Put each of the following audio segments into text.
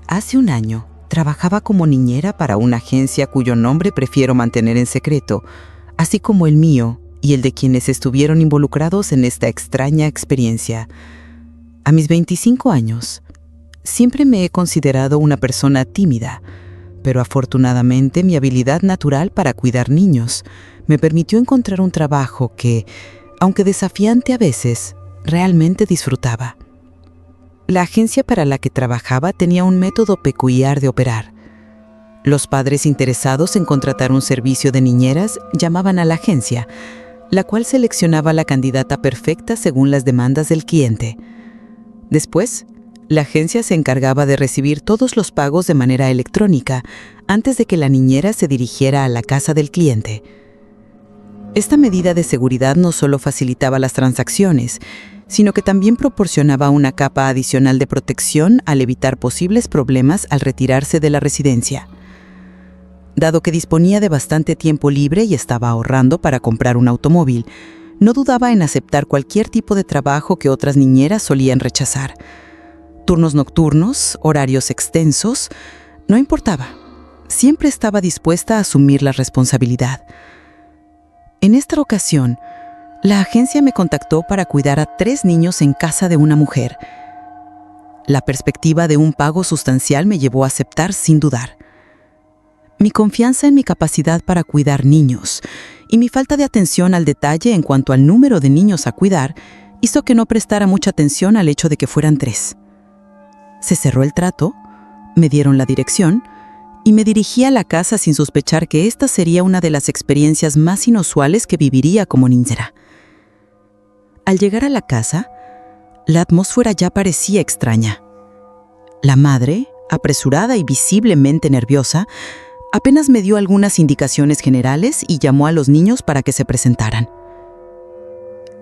Hace un año, trabajaba como niñera para una agencia cuyo nombre prefiero mantener en secreto, así como el mío y el de quienes estuvieron involucrados en esta extraña experiencia. A mis 25 años, siempre me he considerado una persona tímida, pero afortunadamente mi habilidad natural para cuidar niños me permitió encontrar un trabajo que, aunque desafiante a veces, realmente disfrutaba. La agencia para la que trabajaba tenía un método peculiar de operar. Los padres interesados en contratar un servicio de niñeras llamaban a la agencia, la cual seleccionaba la candidata perfecta según las demandas del cliente. Después, la agencia se encargaba de recibir todos los pagos de manera electrónica antes de que la niñera se dirigiera a la casa del cliente. Esta medida de seguridad no solo facilitaba las transacciones, sino que también proporcionaba una capa adicional de protección al evitar posibles problemas al retirarse de la residencia. Dado que disponía de bastante tiempo libre y estaba ahorrando para comprar un automóvil, no dudaba en aceptar cualquier tipo de trabajo que otras niñeras solían rechazar. Turnos nocturnos, horarios extensos, no importaba. Siempre estaba dispuesta a asumir la responsabilidad. En esta ocasión, la agencia me contactó para cuidar a 3 niños en casa de una mujer. La perspectiva de un pago sustancial me llevó a aceptar sin dudar. Mi confianza en mi capacidad para cuidar niños y mi falta de atención al detalle en cuanto al número de niños a cuidar hizo que no prestara mucha atención al hecho de que fueran 3. Se cerró el trato, me dieron la dirección y me dirigí a la casa sin sospechar que esta sería una de las experiencias más inusuales que viviría como ninjera. Al llegar a la casa, la atmósfera ya parecía extraña. La madre, apresurada y visiblemente nerviosa, apenas me dio algunas indicaciones generales y llamó a los niños para que se presentaran.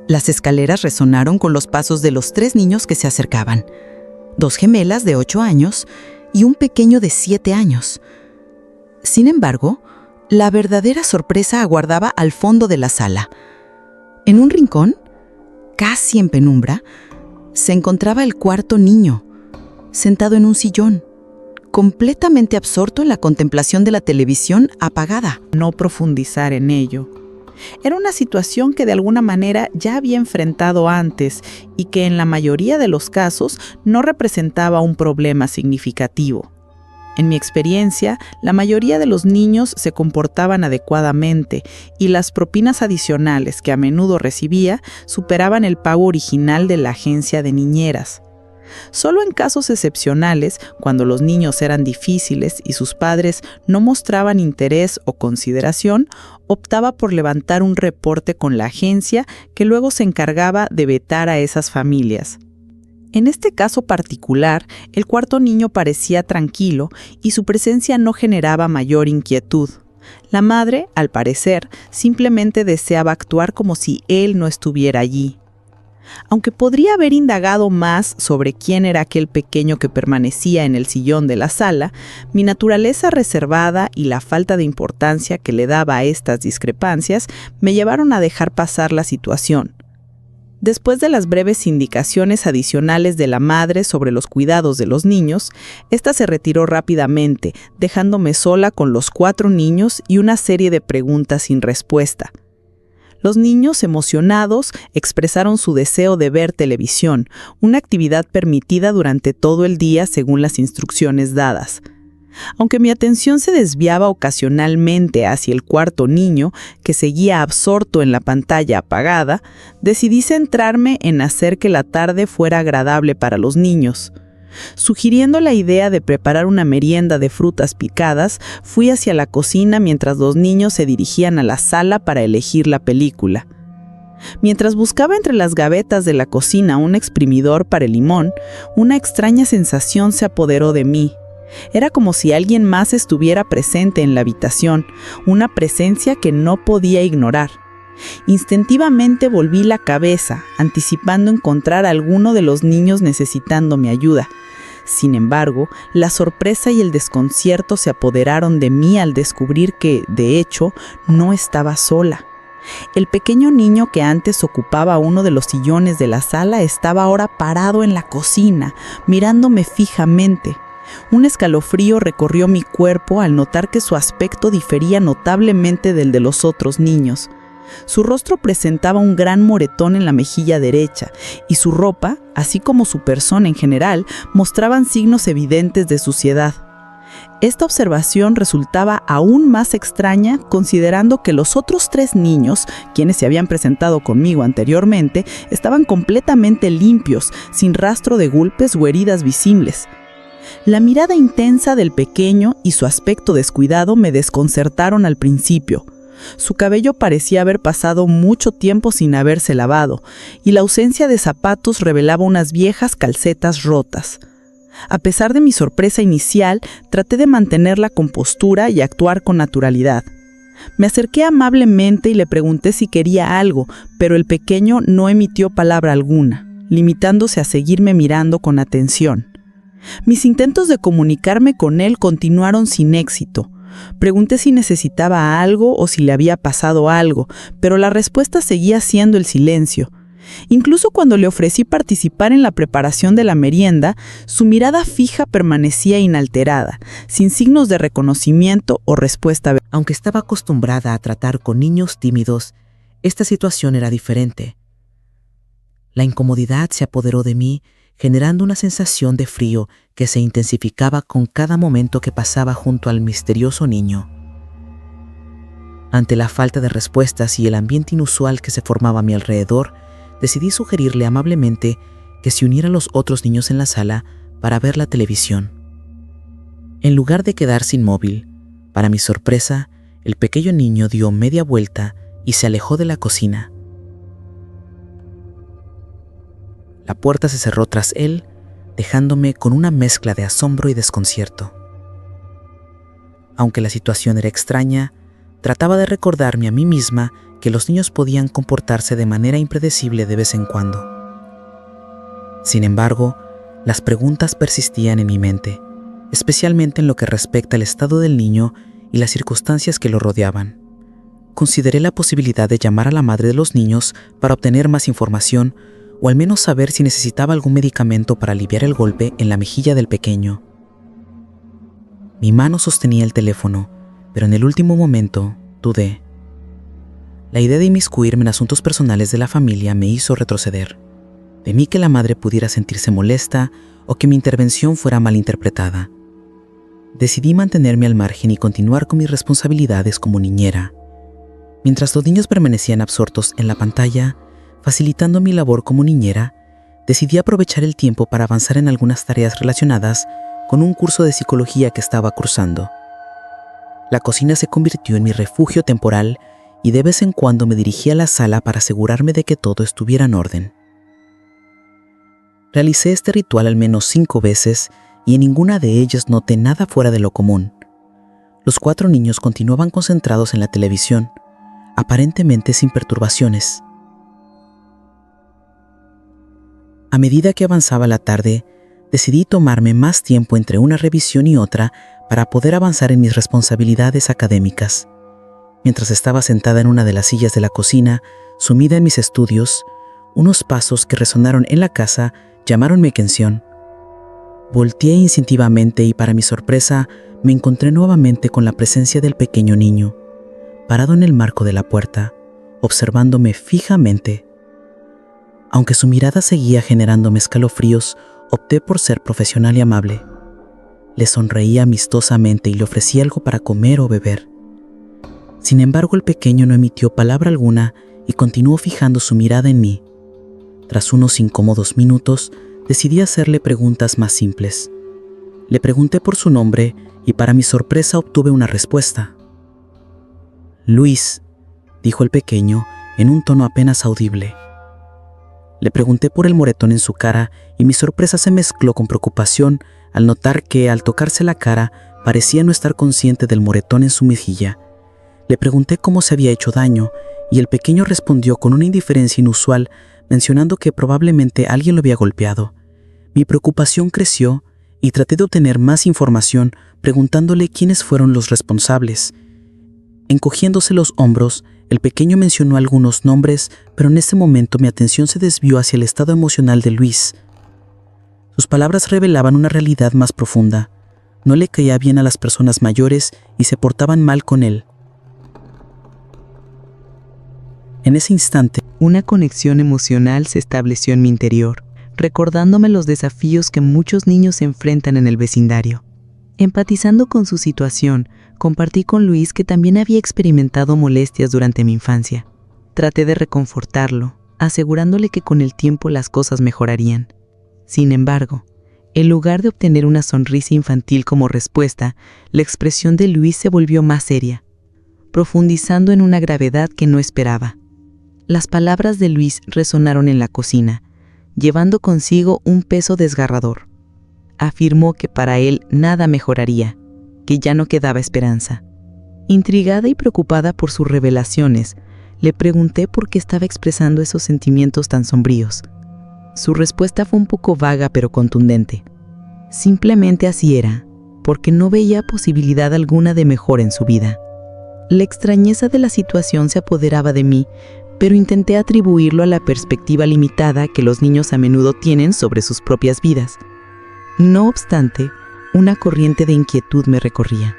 Las escaleras resonaron con los pasos de los 3 niños que se acercaban, 2 gemelas de 8 años y un pequeño de 7 años. Sin embargo, la verdadera sorpresa aguardaba al fondo de la sala. En un rincón, casi en penumbra, se encontraba el cuarto niño, sentado en un sillón, completamente absorto en la contemplación de la televisión apagada. No profundizar en ello. Era una situación que de alguna manera ya había enfrentado antes y que en la mayoría de los casos no representaba un problema significativo. En mi experiencia, la mayoría de los niños se comportaban adecuadamente y las propinas adicionales que a menudo recibía superaban el pago original de la agencia de niñeras. Solo en casos excepcionales, cuando los niños eran difíciles y sus padres no mostraban interés o consideración, optaba por levantar un reporte con la agencia que luego se encargaba de vetar a esas familias. En este caso particular, el cuarto niño parecía tranquilo y su presencia no generaba mayor inquietud. La madre, al parecer, simplemente deseaba actuar como si él no estuviera allí. Aunque podría haber indagado más sobre quién era aquel pequeño que permanecía en el sillón de la sala, mi naturaleza reservada y la falta de importancia que le daba a estas discrepancias me llevaron a dejar pasar la situación. Después de las breves indicaciones adicionales de la madre sobre los cuidados de los niños, ésta se retiró rápidamente, dejándome sola con los 4 niños y una serie de preguntas sin respuesta. Los niños, emocionados, expresaron su deseo de ver televisión, una actividad permitida durante todo el día según las instrucciones dadas. Aunque mi atención se desviaba ocasionalmente hacia el cuarto niño, que seguía absorto en la pantalla apagada, decidí centrarme en hacer que la tarde fuera agradable para los niños. Sugiriendo la idea de preparar una merienda de frutas picadas, fui hacia la cocina mientras los niños se dirigían a la sala para elegir la película. Mientras buscaba entre las gavetas de la cocina un exprimidor para el limón, una extraña sensación se apoderó de mí. Era como si alguien más estuviera presente en la habitación, una presencia que no podía ignorar. Instintivamente volví la cabeza, anticipando encontrar a alguno de los niños necesitando mi ayuda. Sin embargo, la sorpresa y el desconcierto se apoderaron de mí al descubrir que, de hecho, no estaba sola. El pequeño niño que antes ocupaba uno de los sillones de la sala estaba ahora parado en la cocina, mirándome fijamente. Un escalofrío recorrió mi cuerpo al notar que su aspecto difería notablemente del de los otros niños. Su rostro presentaba un gran moretón en la mejilla derecha y su ropa, así como su persona en general, mostraban signos evidentes de suciedad. Esta observación resultaba aún más extraña considerando que los otros 3 niños, quienes se habían presentado conmigo anteriormente, estaban completamente limpios, sin rastro de golpes o heridas visibles. La mirada intensa del pequeño y su aspecto descuidado me desconcertaron al principio. Su cabello parecía haber pasado mucho tiempo sin haberse lavado, y la ausencia de zapatos revelaba unas viejas calcetas rotas. A pesar de mi sorpresa inicial, traté de mantener la compostura y actuar con naturalidad. Me acerqué amablemente y le pregunté si quería algo, pero el pequeño no emitió palabra alguna, limitándose a seguirme mirando con atención. Mis intentos de comunicarme con él continuaron sin éxito. Pregunté si necesitaba algo o si le había pasado algo, pero la respuesta seguía siendo el silencio. Incluso cuando le ofrecí participar en la preparación de la merienda, su mirada fija permanecía inalterada, sin signos de reconocimiento o respuesta. Aunque estaba acostumbrada a tratar con niños tímidos, esta situación era diferente. La incomodidad se apoderó de mí, generando una sensación de frío que se intensificaba con cada momento que pasaba junto al misterioso niño. Ante la falta de respuestas y el ambiente inusual que se formaba a mi alrededor, decidí sugerirle amablemente que se uniera a los otros niños en la sala para ver la televisión. En lugar de quedarse inmóvil, para mi sorpresa, el pequeño niño dio media vuelta y se alejó de la cocina. La puerta se cerró tras él, dejándome con una mezcla de asombro y desconcierto. Aunque la situación era extraña, trataba de recordarme a mí misma que los niños podían comportarse de manera impredecible de vez en cuando. Sin embargo, las preguntas persistían en mi mente, especialmente en lo que respecta al estado del niño y las circunstancias que lo rodeaban. Consideré la posibilidad de llamar a la madre de los niños para obtener más información o al menos saber si necesitaba algún medicamento para aliviar el golpe en la mejilla del pequeño. Mi mano sostenía el teléfono, pero en el último momento dudé. La idea de inmiscuirme en asuntos personales de la familia me hizo retroceder. Temí que la madre pudiera sentirse molesta o que mi intervención fuera malinterpretada. Decidí mantenerme al margen y continuar con mis responsabilidades como niñera. Mientras los niños permanecían absortos en la pantalla, facilitando mi labor como niñera, decidí aprovechar el tiempo para avanzar en algunas tareas relacionadas con un curso de psicología que estaba cursando. La cocina se convirtió en mi refugio temporal y de vez en cuando me dirigía a la sala para asegurarme de que todo estuviera en orden. Realicé este ritual al menos 5 veces y en ninguna de ellas noté nada fuera de lo común. Los 4 niños continuaban concentrados en la televisión, aparentemente sin perturbaciones. A medida que avanzaba la tarde, decidí tomarme más tiempo entre una revisión y otra para poder avanzar en mis responsabilidades académicas. Mientras estaba sentada en una de las sillas de la cocina, sumida en mis estudios, unos pasos que resonaron en la casa llamaron mi atención. Volteé instintivamente y para mi sorpresa me encontré nuevamente con la presencia del pequeño niño, parado en el marco de la puerta, observándome fijamente. Aunque su mirada seguía generándome escalofríos, opté por ser profesional y amable. Le sonreí amistosamente y le ofrecí algo para comer o beber. Sin embargo, el pequeño no emitió palabra alguna y continuó fijando su mirada en mí. Tras unos incómodos minutos, decidí hacerle preguntas más simples. Le pregunté por su nombre y para mi sorpresa obtuve una respuesta. «Luis», dijo el pequeño en un tono apenas audible. Le pregunté por el moretón en su cara y mi sorpresa se mezcló con preocupación al notar que, al tocarse la cara, parecía no estar consciente del moretón en su mejilla. Le pregunté cómo se había hecho daño y el pequeño respondió con una indiferencia inusual, mencionando que probablemente alguien lo había golpeado. Mi preocupación creció y traté de obtener más información preguntándole quiénes fueron los responsables. Encogiéndose los hombros, el pequeño mencionó algunos nombres, pero en ese momento mi atención se desvió hacia el estado emocional de Luis. Sus palabras revelaban una realidad más profunda. No le caía bien a las personas mayores y se portaban mal con él. En ese instante, una conexión emocional se estableció en mi interior, recordándome los desafíos que muchos niños enfrentan en el vecindario. Empatizando con su situación, compartí con Luis que también había experimentado molestias durante mi infancia. Traté de reconfortarlo, asegurándole que con el tiempo las cosas mejorarían. Sin embargo, en lugar de obtener una sonrisa infantil como respuesta, la expresión de Luis se volvió más seria, profundizando en una gravedad que no esperaba. Las palabras de Luis resonaron en la cocina, llevando consigo un peso desgarrador. Afirmó que para él nada mejoraría, que ya no quedaba esperanza. Intrigada y preocupada por sus revelaciones, le pregunté por qué estaba expresando esos sentimientos tan sombríos. Su respuesta fue un poco vaga pero contundente. Simplemente así era, porque no veía posibilidad alguna de mejora en su vida. La extrañeza de la situación se apoderaba de mí, pero intenté atribuirlo a la perspectiva limitada que los niños a menudo tienen sobre sus propias vidas. No obstante, una corriente de inquietud me recorría.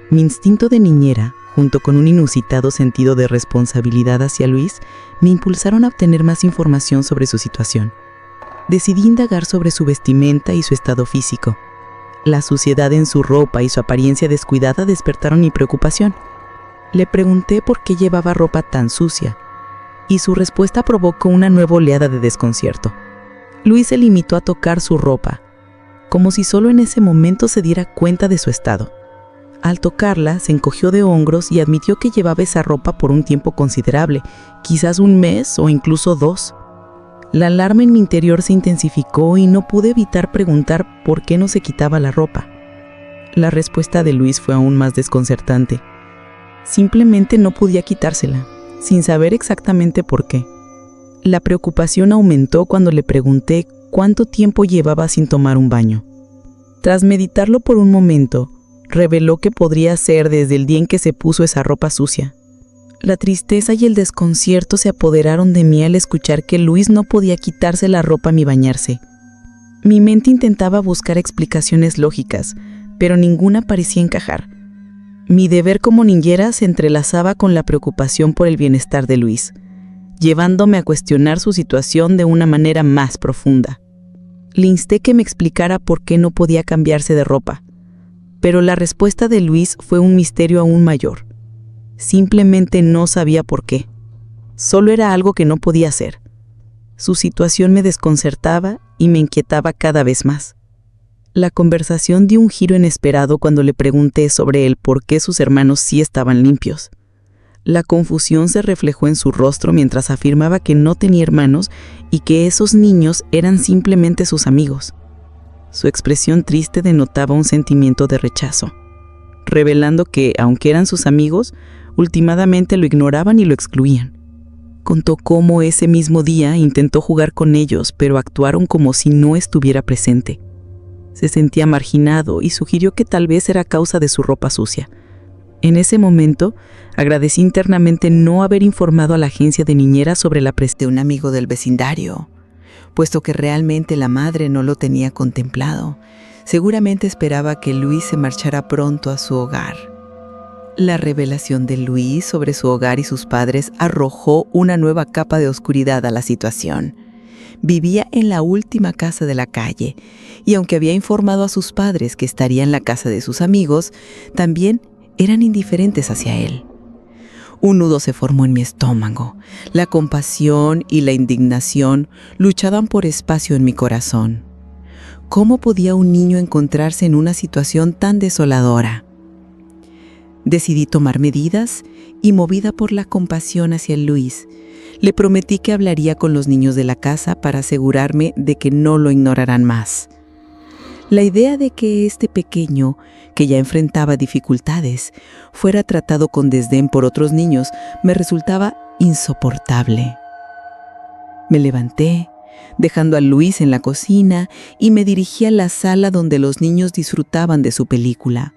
Mi instinto de niñera, junto con un inusitado sentido de responsabilidad hacia Luis, me impulsaron a obtener más información sobre su situación. Decidí indagar sobre su vestimenta y su estado físico. La suciedad en su ropa y su apariencia descuidada despertaron mi preocupación. Le pregunté por qué llevaba ropa tan sucia, y su respuesta provocó una nueva oleada de desconcierto. Luis se limitó a tocar su ropa, como si solo en ese momento se diera cuenta de su estado. Al tocarla, se encogió de hombros y admitió que llevaba esa ropa por un tiempo considerable, quizás un mes o incluso 2. La alarma en mi interior se intensificó y no pude evitar preguntar por qué no se quitaba la ropa. La respuesta de Luis fue aún más desconcertante. Simplemente no podía quitársela, sin saber exactamente por qué. La preocupación aumentó cuando le pregunté cuánto tiempo llevaba sin tomar un baño. Tras meditarlo por un momento, reveló que podría ser desde el día en que se puso esa ropa sucia. La tristeza y el desconcierto se apoderaron de mí al escuchar que Luis no podía quitarse la ropa ni bañarse. Mi mente intentaba buscar explicaciones lógicas, pero ninguna parecía encajar. Mi deber como niñera se entrelazaba con la preocupación por el bienestar de Luis, llevándome a cuestionar su situación de una manera más profunda. Le insté que me explicara por qué no podía cambiarse de ropa, pero la respuesta de Luis fue un misterio aún mayor. Simplemente no sabía por qué. Solo era algo que no podía hacer. Su situación me desconcertaba y me inquietaba cada vez más. La conversación dio un giro inesperado cuando le pregunté sobre el por qué sus hermanos sí estaban limpios. La confusión se reflejó en su rostro mientras afirmaba que no tenía hermanos y que esos niños eran simplemente sus amigos. Su expresión triste denotaba un sentimiento de rechazo, revelando que, aunque eran sus amigos, últimamente lo ignoraban y lo excluían. Contó cómo ese mismo día intentó jugar con ellos, pero actuaron como si no estuviera presente. Se sentía marginado y sugirió que tal vez era causa de su ropa sucia. En ese momento, agradecí internamente no haber informado a la agencia de niñera sobre la presencia de un amigo del vecindario, puesto que realmente la madre no lo tenía contemplado. Seguramente esperaba que Luis se marchara pronto a su hogar. La revelación de Luis sobre su hogar y sus padres arrojó una nueva capa de oscuridad a la situación. Vivía en la última casa de la calle, y aunque había informado a sus padres que estaría en la casa de sus amigos, también eran indiferentes hacia él. Un nudo se formó en mi estómago. La compasión y la indignación luchaban por espacio en mi corazón. ¿Cómo podía un niño encontrarse en una situación tan desoladora? Decidí tomar medidas y, movida por la compasión hacia Luis, le prometí que hablaría con los niños de la casa para asegurarme de que no lo ignorarán más. La idea de que este pequeño, que ya enfrentaba dificultades, fuera tratado con desdén por otros niños me resultaba insoportable. Me levanté, dejando a Luis en la cocina, y me dirigí a la sala donde los niños disfrutaban de su película.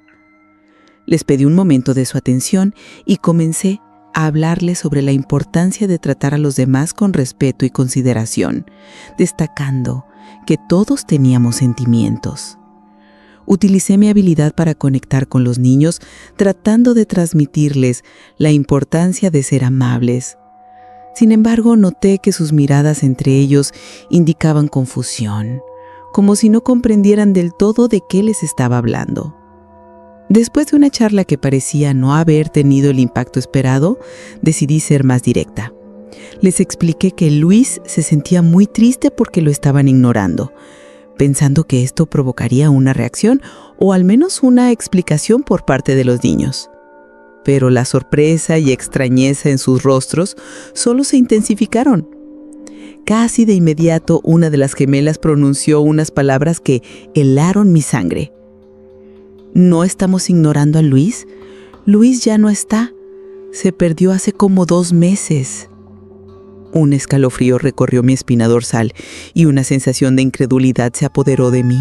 Les pedí un momento de su atención y comencé a hablarles sobre la importancia de tratar a los demás con respeto y consideración, destacando que todos teníamos sentimientos. Utilicé mi habilidad para conectar con los niños, tratando de transmitirles la importancia de ser amables. Sin embargo, noté que sus miradas entre ellos indicaban confusión, como si no comprendieran del todo de qué les estaba hablando. Después de una charla que parecía no haber tenido el impacto esperado, decidí ser más directa. Les expliqué que Luis se sentía muy triste porque lo estaban ignorando, pensando que esto provocaría una reacción o al menos una explicación por parte de los niños. Pero la sorpresa y extrañeza en sus rostros solo se intensificaron. Casi de inmediato, una de las gemelas pronunció unas palabras que helaron mi sangre. ¿No estamos ignorando a Luis? Luis ya no está. Se perdió hace como 2 meses. Un escalofrío recorrió mi espina dorsal y una sensación de incredulidad se apoderó de mí.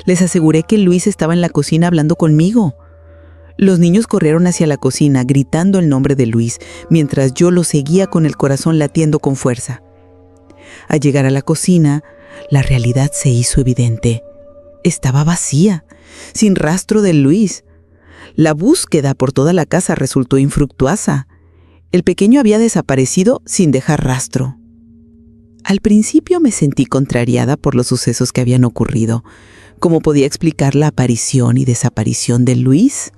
Les aseguré que Luis estaba en la cocina hablando conmigo. Los niños corrieron hacia la cocina gritando el nombre de Luis, mientras yo lo seguía con el corazón latiendo con fuerza. Al llegar a la cocina, la realidad se hizo evidente. Estaba vacía, sin rastro de Luis. La búsqueda por toda la casa resultó infructuosa. El pequeño había desaparecido sin dejar rastro. Al principio me sentí contrariada por los sucesos que habían ocurrido. ¿Cómo podía explicar la aparición y desaparición de Luis?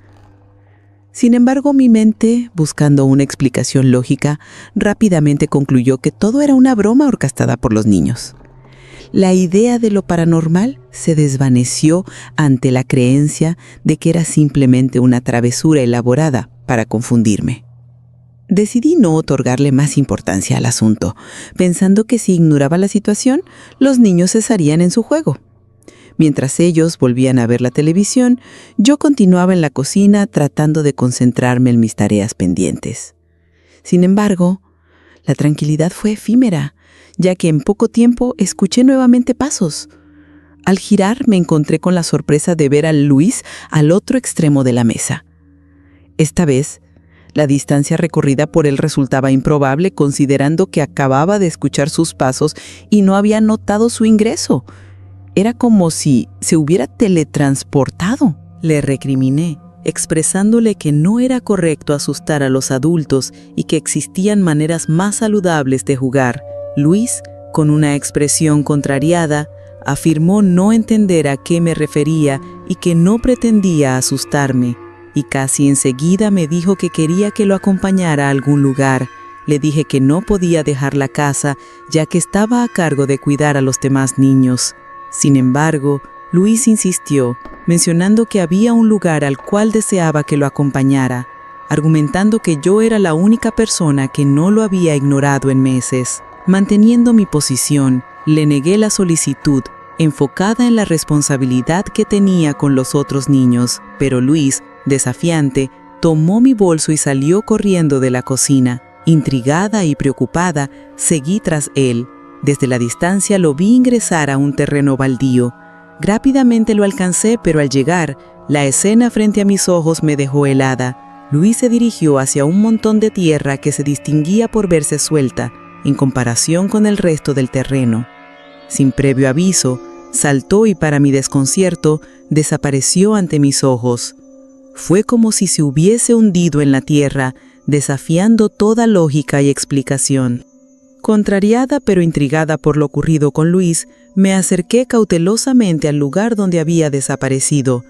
Sin embargo, mi mente, buscando una explicación lógica, rápidamente concluyó que todo era una broma orquestada por los niños. La idea de lo paranormal se desvaneció ante la creencia de que era simplemente una travesura elaborada para confundirme. Decidí no otorgarle más importancia al asunto, pensando que si ignoraba la situación, los niños cesarían en su juego. Mientras ellos volvían a ver la televisión, yo continuaba en la cocina tratando de concentrarme en mis tareas pendientes. Sin embargo, la tranquilidad fue efímera, ya que en poco tiempo escuché nuevamente pasos. Al girar me encontré con la sorpresa de ver a Luis al otro extremo de la mesa. Esta vez, la distancia recorrida por él resultaba improbable considerando que acababa de escuchar sus pasos y no había notado su ingreso. Era como si se hubiera teletransportado. Le recriminé, expresándole que no era correcto asustar a los adultos y que existían maneras más saludables de jugar. Luis, con una expresión contrariada, afirmó no entender a qué me refería y que no pretendía asustarme. Y casi enseguida me dijo que quería que lo acompañara a algún lugar. Le dije que no podía dejar la casa, ya que estaba a cargo de cuidar a los demás niños. Sin embargo, Luis insistió, mencionando que había un lugar al cual deseaba que lo acompañara, argumentando que yo era la única persona que no lo había ignorado en meses. Manteniendo mi posición, le negué la solicitud, enfocada en la responsabilidad que tenía con los otros niños, pero Luis, desafiante, tomó mi bolso y salió corriendo de la cocina. Intrigada y preocupada, seguí tras él. Desde la distancia lo vi ingresar a un terreno baldío. Rápidamente lo alcancé, pero al llegar, la escena frente a mis ojos me dejó helada. Luis se dirigió hacia un montón de tierra que se distinguía por verse suelta, en comparación con el resto del terreno. Sin previo aviso, saltó y para mi desconcierto, desapareció ante mis ojos. Fue como si se hubiese hundido en la tierra, desafiando toda lógica y explicación. Contrariada pero intrigada por lo ocurrido con Luis, me acerqué cautelosamente al lugar donde había desaparecido.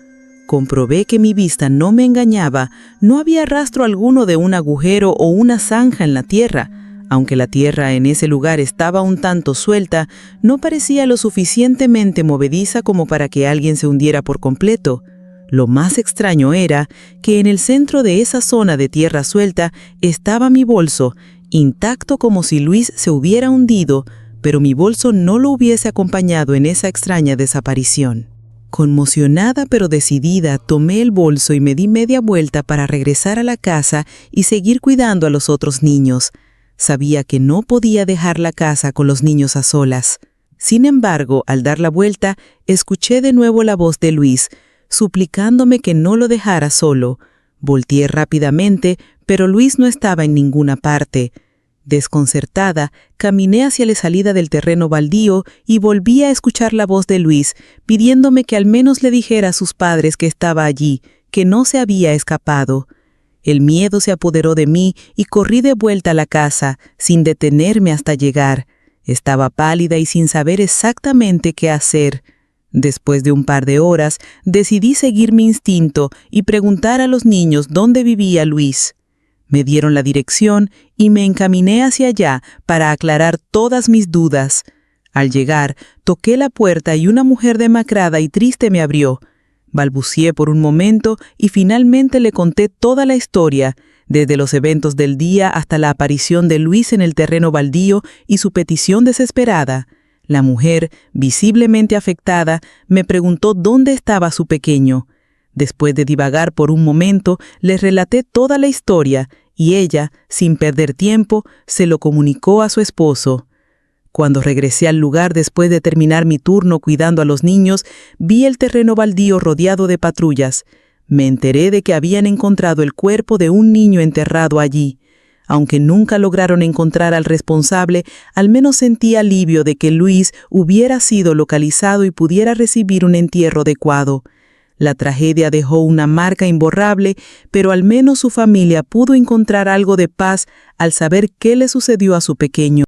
Comprobé que mi vista no me engañaba, no había rastro alguno de un agujero o una zanja en la tierra. Aunque la tierra en ese lugar estaba un tanto suelta, no parecía lo suficientemente movediza como para que alguien se hundiera por completo. Lo más extraño era que en el centro de esa zona de tierra suelta estaba mi bolso, intacto como si Luis se hubiera hundido, pero mi bolso no lo hubiese acompañado en esa extraña desaparición. Conmocionada pero decidida, tomé el bolso y me di media vuelta para regresar a la casa y seguir cuidando a los otros niños. Sabía que no podía dejar la casa con los niños a solas. Sin embargo, al dar la vuelta, escuché de nuevo la voz de Luis, suplicándome que no lo dejara solo. Volteé rápidamente, pero Luis no estaba en ninguna parte. Desconcertada, caminé hacia la salida del terreno baldío y volví a escuchar la voz de Luis, pidiéndome que al menos le dijera a sus padres que estaba allí, que no se había escapado. El miedo se apoderó de mí y corrí de vuelta a la casa, sin detenerme hasta llegar. Estaba pálida y sin saber exactamente qué hacer. Después de un par de horas, decidí seguir mi instinto y preguntar a los niños dónde vivía Luis. Me dieron la dirección y me encaminé hacia allá para aclarar todas mis dudas. Al llegar, toqué la puerta y una mujer demacrada y triste me abrió. Balbucié por un momento y finalmente le conté toda la historia, desde los eventos del día hasta la aparición de Luis en el terreno baldío y su petición desesperada. La mujer, visiblemente afectada, me preguntó dónde estaba su pequeño. Después de divagar por un momento, les relaté toda la historia y ella, sin perder tiempo, se lo comunicó a su esposo. Cuando regresé al lugar después de terminar mi turno cuidando a los niños, vi el terreno baldío rodeado de patrullas. Me enteré de que habían encontrado el cuerpo de un niño enterrado allí. Aunque nunca lograron encontrar al responsable, al menos sentí alivio de que Luis hubiera sido localizado y pudiera recibir un entierro adecuado. La tragedia dejó una marca imborrable, pero al menos su familia pudo encontrar algo de paz al saber qué le sucedió a su pequeño.